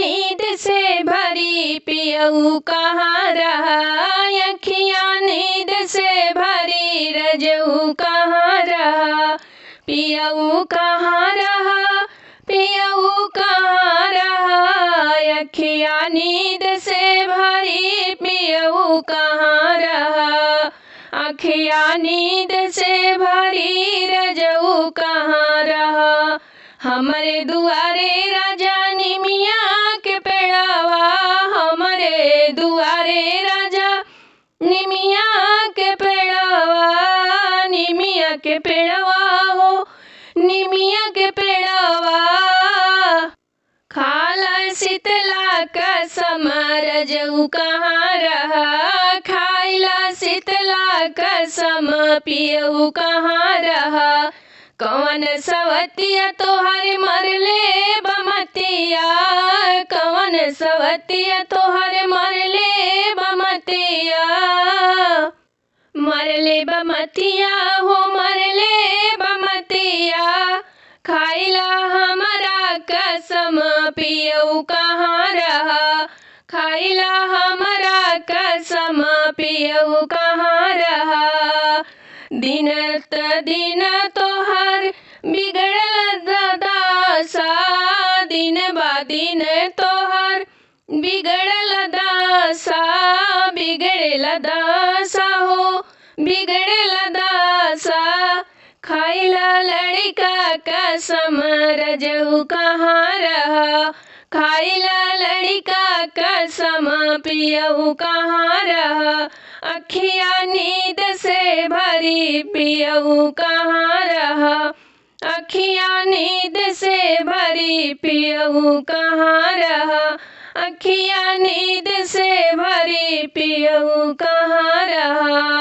नींद से भरी पियऊ कहाँ रहा, अखियाँ नींद से भरी रजऊ कहाँ रहा, पियऊ कहाँ रहा, पियऊ कहाँ रहा, अखियाँ नींद से भरी पियऊ कहाँ रहा, अखियाँ नींद से भरी रजऊ कहाँ रहा। हमरे दुआरे राजा निमिया के पेड़वा, हमरे दुआरे राजा निमिया के पेड़वा, निमिया के पेड़वा हो, निमिया के पेड़वा, खाला शीतला कसम रजऊ कहाँ रहा, खाइला शीतला कसम पियऊ कहाँ रहा, कवन सवतिया तोहर मरले बमतिया, कवन सवतिया तोहर मरले बमतिया, मरले बमतिया हो मरले बमतिया, खाइला हमरा कसम पियऊ कहाँ रहा, खाइला हमरा कसम पियऊ कहाँ रहा। दिन दिन तोहर बिगड़ल दशा, दिन बा दिन तोहर बिगड़ल दशा, बिगड़ल दशा हो बिगड़ल दशा, खाइला लड़का कसम रजऊ कहाँ रहा, खाइला लड़का कसम पियऊ कहाँ रहा, अखियाँ नींद से भरी पियऊ कहाँ रहा, अखियाँ नींद से भरी पियऊ कहाँ रहा, अखियाँ नींद से भरी पियऊ कहाँ रहा।